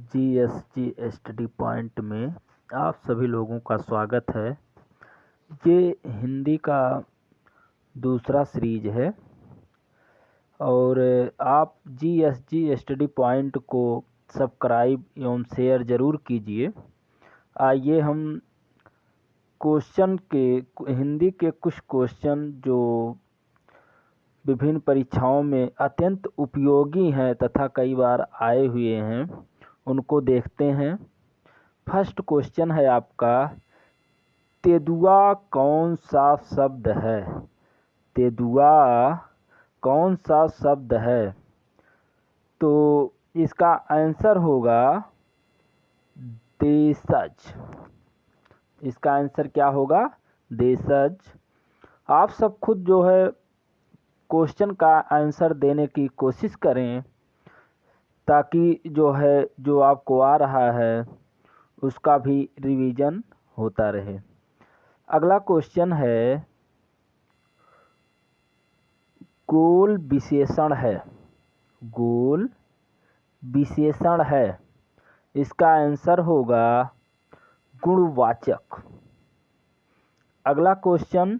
GSG study point में आप सभी लोगों का स्वागत है। ये हिंदी का दूसरा सीरीज है और आप GSG स्टडी पॉइंट को सब्सक्राइब एवं शेयर ज़रूर कीजिए। आइए हम हिंदी के कुछ क्वेश्चन जो विभिन्न परीक्षाओं में अत्यंत उपयोगी हैं तथा कई बार आए हुए हैं उनको देखते हैं। फर्स्ट क्वेश्चन है आपका, तेंदुआ कौन सा शब्द है? तेंदुआ कौन सा शब्द है? तो इसका आंसर होगा देशज। इसका आंसर क्या होगा? देशज। आप सब खुद जो है क्वेश्चन का आंसर देने की कोशिश करें ताकि जो आपको आ रहा है उसका भी रिवीजन होता रहे। अगला क्वेश्चन है, गोल विशेषण है। गोल विशेषण है, इसका आंसर होगा गुणवाचक। अगला क्वेश्चन,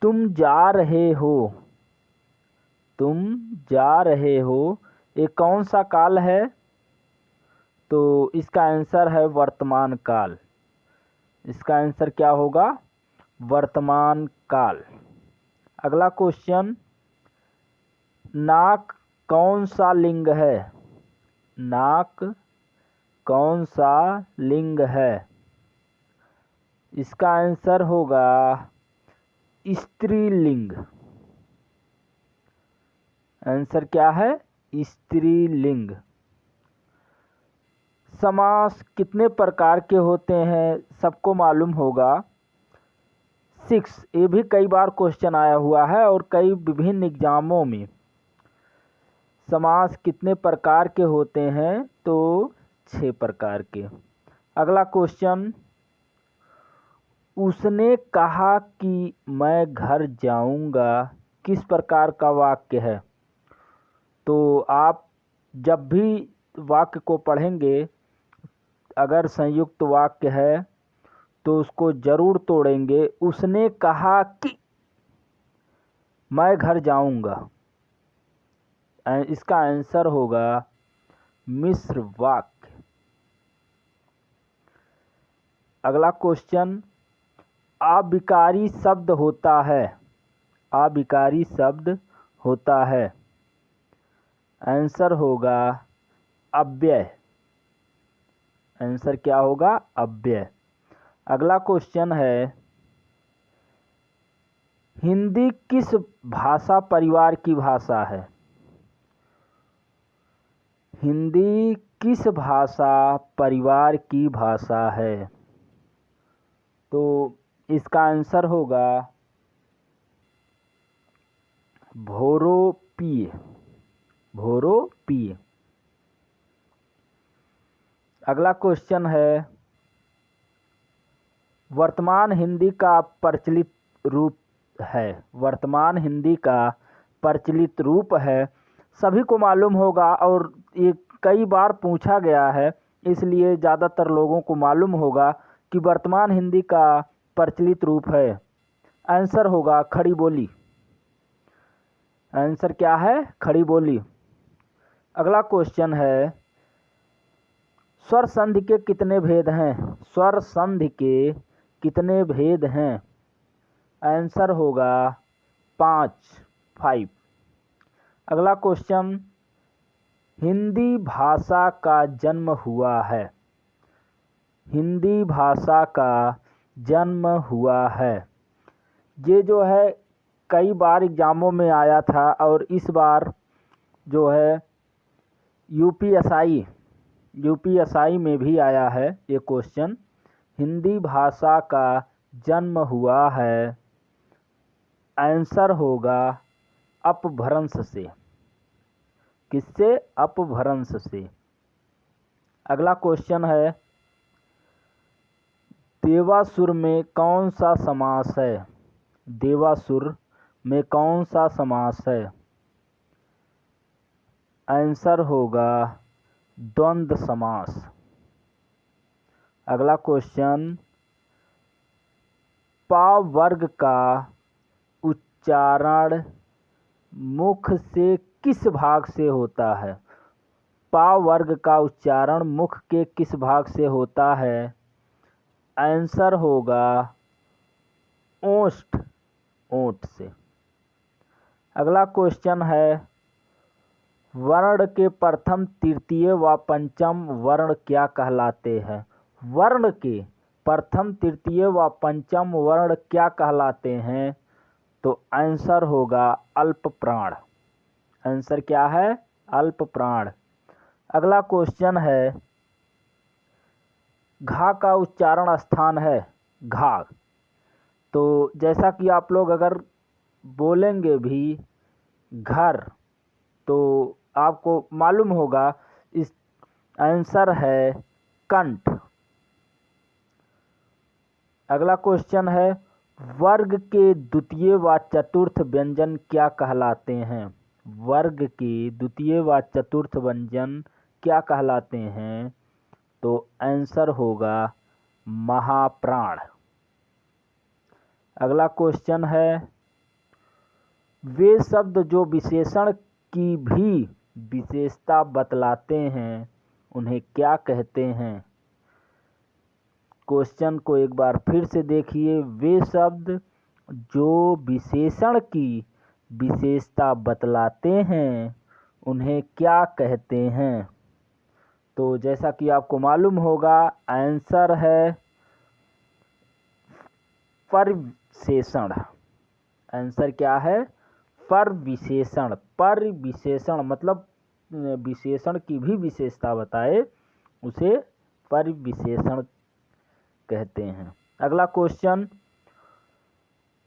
तुम जा रहे हो। तुम जा रहे हो, ये कौन सा काल है? तो इसका आंसर है वर्तमान काल। इसका आंसर क्या होगा? वर्तमान काल। अगला क्वेश्चन, नाक कौन सा लिंग है? नाक कौन सा लिंग है? इसका आंसर होगा स्त्रीलिंग। आंसर क्या है? स्त्रीलिंग। समास कितने प्रकार के होते हैं सबको मालूम होगा। 6, ये भी कई बार क्वेश्चन आया हुआ है और कई विभिन्न एग्जामों में। समास कितने प्रकार के होते हैं? तो 6 प्रकार के। अगला क्वेश्चन, उसने कहा कि मैं घर जाऊंगा, किस प्रकार का वाक्य है? तो आप जब भी वाक्य को पढ़ेंगे अगर संयुक्त वाक्य है तो उसको जरूर तोड़ेंगे। उसने कहा कि मैं घर जाऊंगा, इसका आंसर होगा मिश्र वाक्य। अगला क्वेश्चन, अविकारी शब्द होता है। अविकारी शब्द होता है, आंसर होगा अव्यय। आंसर क्या होगा? अव्यय। अगला क्वेश्चन है, हिंदी किस भाषा परिवार की भाषा है? हिंदी किस भाषा परिवार की भाषा है? तो इसका आंसर होगा भोरोपीय। भोरोपीय। अगला क्वेश्चन है, वर्तमान हिंदी का प्रचलित रूप है। वर्तमान हिंदी का प्रचलित रूप है, सभी को मालूम होगा और ये कई बार पूछा गया है इसलिए ज़्यादातर लोगों को मालूम होगा कि वर्तमान हिंदी का प्रचलित रूप है। आंसर होगा खड़ी बोली। आंसर क्या है? खड़ी बोली। अगला क्वेश्चन है, स्वर संधि के कितने भेद हैं? स्वर संधि के कितने भेद हैं? आंसर होगा 5। अगला क्वेश्चन, हिंदी भाषा का जन्म हुआ है। हिंदी भाषा का जन्म हुआ है, ये जो है कई बार एग्जामों में आया था और इस बार जो है यूपीएसआई में भी आया है ये क्वेश्चन। हिंदी भाषा का जन्म हुआ है, आंसर होगा अपभ्रंश से। किससे? अपभ्रंश से। अगला क्वेश्चन है, देवासुर में कौन सा समास है? देवासुर में कौन सा समास है? आंसर होगा द्वंद्व समास। अगला क्वेश्चन, प वर्ग का उच्चारण मुख से किस भाग से होता है? प वर्ग का उच्चारण मुख के किस भाग से होता है? आंसर होगा ओष्ठ, ओंठ से। अगला क्वेश्चन है, वर्ण के प्रथम, तृतीय व पंचम वर्ण क्या कहलाते हैं? वर्ण के प्रथम, तृतीय व पंचम वर्ण क्या कहलाते हैं? तो आंसर होगा अल्प प्राण। आंसर क्या है? अल्प प्राण। अगला क्वेश्चन है, घा का उच्चारण स्थान है घा। तो जैसा कि आप लोग अगर बोलेंगे भी घर, तो आपको मालूम होगा इस आंसर है कंठ। अगला क्वेश्चन है, वर्ग के द्वितीय व चतुर्थ व्यंजन क्या कहलाते हैं? वर्ग के द्वितीय व चतुर्थ व्यंजन क्या कहलाते हैं? तो आंसर होगा महाप्राण। अगला क्वेश्चन है, वे शब्द जो विशेषण की भी विशेषता बतलाते हैं उन्हें क्या कहते हैं? क्वेश्चन को एक बार फिर से देखिए, वे शब्द जो विशेषण की विशेषता बतलाते हैं उन्हें क्या कहते हैं? तो जैसा कि आपको मालूम होगा आंसर है परविशेषण। आंसर क्या है? परविशेषण। परविशेषण मतलब विशेषण की भी विशेषता बताए उसे परविशेषण कहते हैं। अगला क्वेश्चन,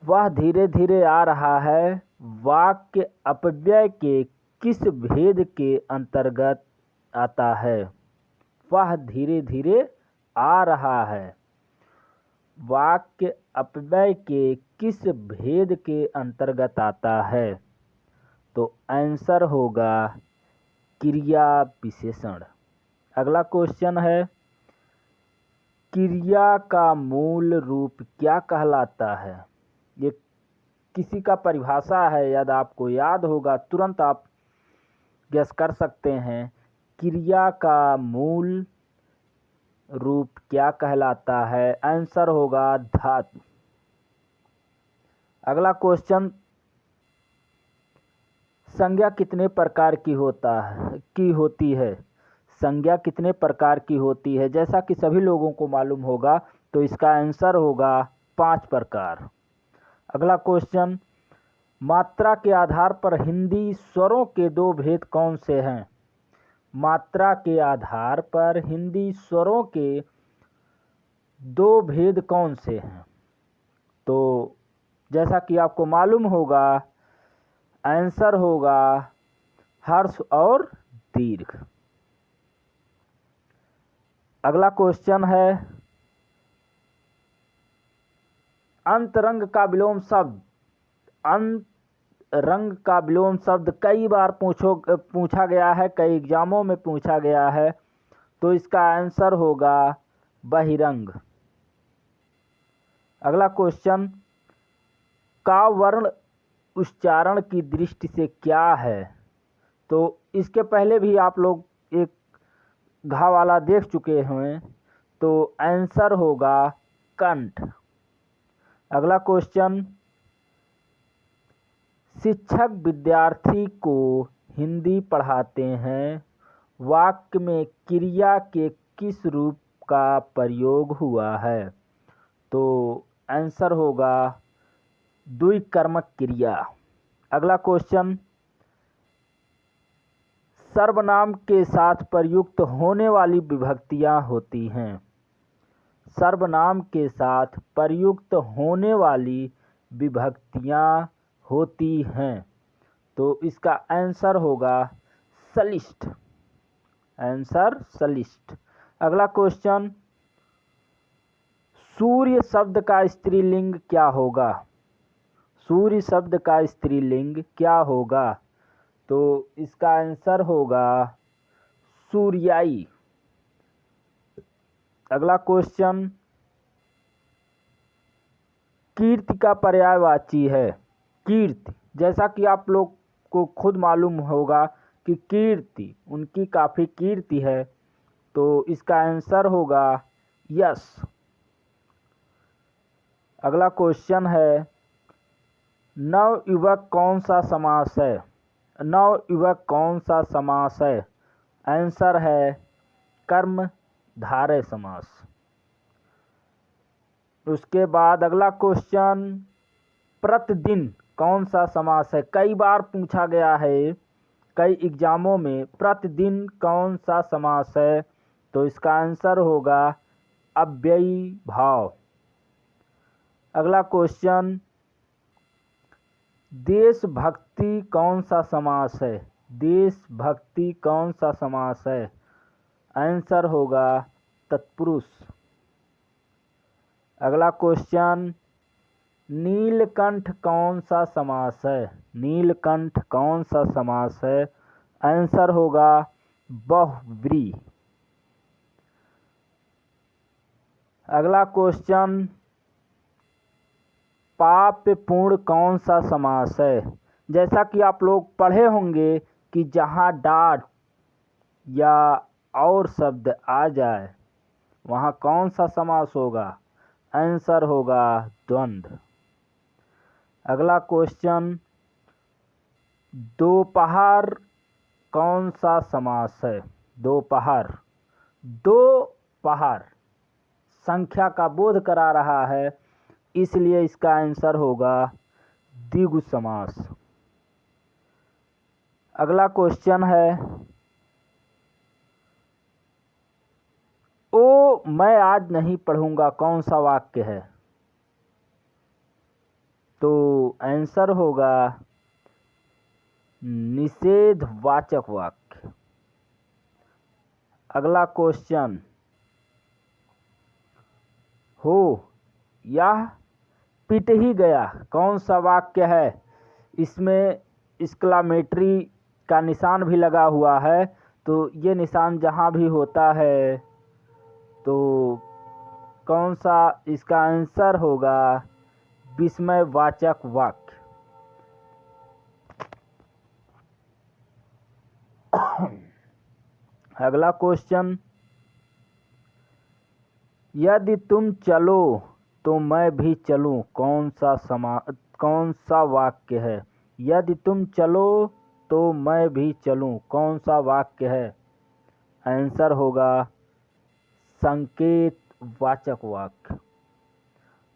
वह धीरे धीरे आ रहा है वाक्य अपव्यय के किस भेद के अंतर्गत आता है? वह धीरे धीरे आ रहा है वाक्य अपव्यय के किस भेद के अंतर्गत आता है? तो आंसर होगा क्रिया विशेषण। अगला क्वेश्चन है, क्रिया का मूल रूप क्या कहलाता है? ये किसी का परिभाषा है, यदि आपको याद होगा तुरंत आप गेस कर सकते हैं। क्रिया का मूल रूप क्या कहलाता है? आंसर होगा धातु। अगला क्वेश्चन, संज्ञा कितने प्रकार की होती है? संज्ञा कितने प्रकार की होती है? जैसा कि सभी लोगों को मालूम होगा, तो इसका आंसर होगा 5 प्रकार। अगला क्वेश्चन, मात्रा के आधार पर हिंदी स्वरों के 2 भेद कौन से हैं? मात्रा के आधार पर हिंदी स्वरों के 2 भेद कौन से हैं? तो जैसा कि आपको मालूम होगा आंसर होगा हर्ष और दीर्घ। अगला क्वेश्चन है, अंतरंग का विलोम शब्द, अंतरंग का विलोम शब्द कई बार पूछा गया है, कई एग्जामों में पूछा गया है। तो इसका आंसर होगा बहिरंग। अगला क्वेश्चन, का वर्ण उच्चारण की दृष्टि से क्या है? तो इसके पहले भी आप लोग एक घा वाला देख चुके हैं, तो आंसर होगा कंठ। अगला क्वेश्चन, शिक्षक विद्यार्थी को हिंदी पढ़ाते हैं, वाक्य में क्रिया के किस रूप का प्रयोग हुआ है? तो आंसर होगा द्विकर्मक क्रिया। अगला क्वेश्चन, सर्वनाम के साथ प्रयुक्त होने वाली विभक्तियां होती हैं। सर्वनाम के साथ प्रयुक्त होने वाली विभक्तियां होती हैं। तो इसका आंसर होगा सलिष्ट। आंसर सलिष्ट। अगला क्वेश्चन, सूर्य शब्द का स्त्रीलिंग क्या होगा? सूर्य शब्द का स्त्रीलिंग क्या होगा? तो इसका आंसर होगा सूर्याई। अगला क्वेश्चन, कीर्ति का पर्यायवाची है। कीर्ति, जैसा कि आप लोग को खुद मालूम होगा कि कीर्ति, उनकी काफ़ी कीर्ति है, तो इसका आंसर होगा यश। अगला क्वेश्चन है, नवयुवक कौन सा समास है? नवयुवक कौन सा समास है? आंसर है कर्मधारय समास। उसके बाद अगला क्वेश्चन, प्रतिदिन कौन सा समास है? कई बार पूछा गया है कई एग्जामों में, प्रतिदिन कौन सा समास है? तो इसका आंसर होगा अव्ययी भाव। अगला क्वेश्चन, देशभक्ति कौन सा समास है? देशभक्ति कौन सा समास है? आंसर होगा तत्पुरुष। अगला क्वेश्चन, नीलकंठ कौन सा समास है? नीलकंठ कौन सा समास है? आंसर होगा बहुव्रीहि। अगला क्वेश्चन, पापपूर्ण कौन सा समास है? जैसा कि आप लोग पढ़े होंगे कि जहाँ डाढ़ या और शब्द आ जाए वहाँ कौन सा समास होगा? आंसर होगा द्वंद्व। अगला क्वेश्चन, दोपहर कौन सा समास है? दोपहर, दोपहर संख्या का बोध करा रहा है, इसलिए इसका आंसर होगा द्विगु समास। अगला क्वेश्चन है, ओ मैं आज नहीं पढ़ूंगा कौन सा वाक्य है? तो आंसर होगा निषेधवाचक वाक्य। अगला क्वेश्चन, हो यह पिट ही गया कौन सा वाक्य है? इसमें एक्सक्लेमेटरी का निशान भी लगा हुआ है, तो ये निशान जहाँ भी होता है तो कौन सा इसका आंसर होगा विस्मयवाचक वाक्य। अगला क्वेश्चन, यदि तुम चलो तो मैं भी चलूं कौन सा वाक्य है? यदि तुम चलो तो मैं भी चलूं कौन सा वाक्य है? आंसर होगा संकेतवाचक वाक्य।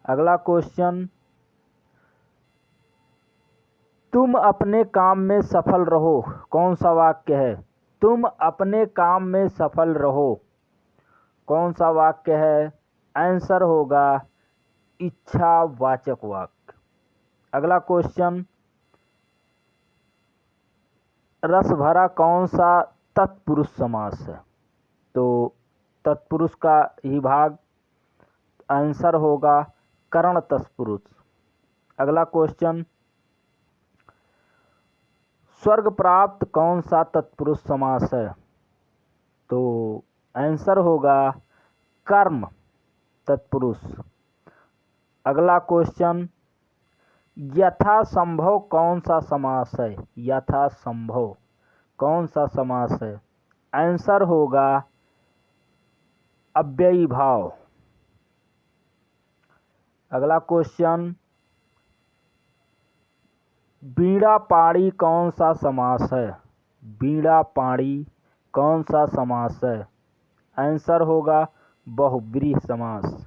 अगला क्वेश्चन, तुम अपने काम में सफल रहो कौन सा वाक्य है? तुम अपने काम में सफल रहो कौन सा वाक्य है? आंसर होगा इच्छावाचक वाक्य। अगला क्वेश्चन, रस भरा कौन सा तत्पुरुष समास है? तो तत्पुरुष का ही भाग, आंसर होगा करण तत्पुरुष। अगला क्वेश्चन, स्वर्ग प्राप्त कौन सा तत्पुरुष समास है? तो आंसर होगा कर्म तत्पुरुष। अगला क्वेश्चन, यथासंभव कौन सा समास है? यथासंभव कौन सा समास है? आंसर होगा अव्ययी भाव। अगला क्वेश्चन, बीड़ा पाणी कौन सा समास है? बीड़ा पाणी कौन सा समास है? आंसर होगा बहुव्रीहि समास।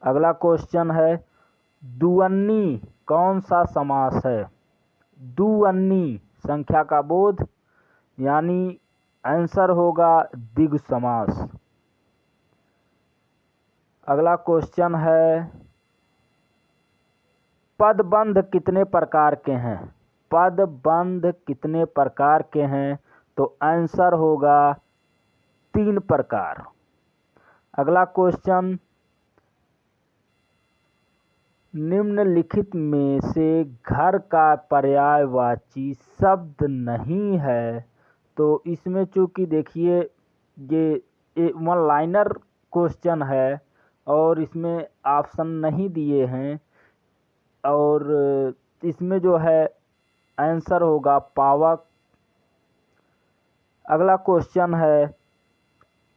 अगला क्वेश्चन है, दुअन्नी कौन सा समास है? दुअन्नी संख्या का बोध, यानी आंसर होगा द्विगु समास। अगला क्वेश्चन है, पदबंध कितने प्रकार के हैं? पदबंध कितने प्रकार के हैं? तो आंसर होगा 3 प्रकार। अगला क्वेश्चन, निम्नलिखित में से घर का पर्यायवाची शब्द नहीं है। तो इसमें चूँकि देखिए ये वन लाइनर क्वेश्चन है और इसमें ऑप्शन नहीं दिए हैं, और इसमें जो है आंसर होगा पावक। अगला क्वेश्चन है,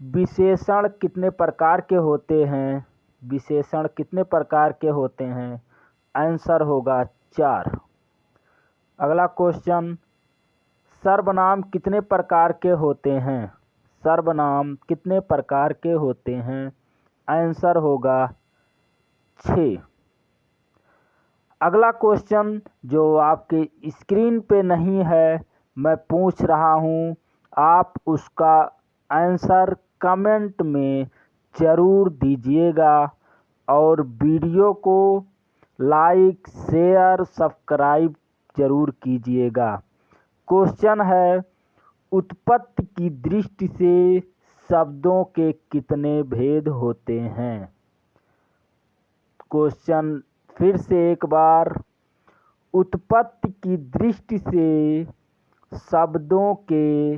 विशेषण कितने प्रकार के होते हैं? विशेषण कितने प्रकार के होते हैं? आंसर होगा 4। अगला क्वेश्चन, सर्वनाम कितने प्रकार के होते हैं? सर्वनाम कितने प्रकार के होते हैं? आंसर होगा 6। अगला क्वेश्चन जो आपके स्क्रीन पे नहीं है, मैं पूछ रहा हूँ, आप उसका आंसर कमेंट में ज़रूर दीजिएगा और वीडियो को लाइक शेयर सब्सक्राइब ज़रूर कीजिएगा। क्वेश्चन है, उत्पत्ति की दृष्टि से शब्दों के कितने भेद होते हैं? क्वेश्चन फिर से एक बार, उत्पत्ति की दृष्टि से शब्दों के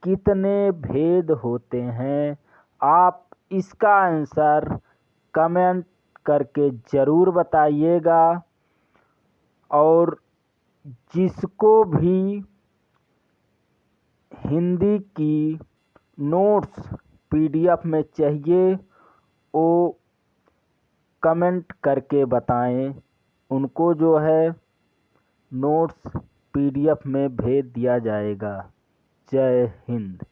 कितने भेद होते हैं? आप इसका आंसर कमेंट करके ज़रूर बताइएगा। और जिसको भी हिंदी की नोट्स पीडीएफ में चाहिए वो कमेंट करके बताएं, उनको जो है नोट्स पीडीएफ में भेज दिया जाएगा। जय हिंद।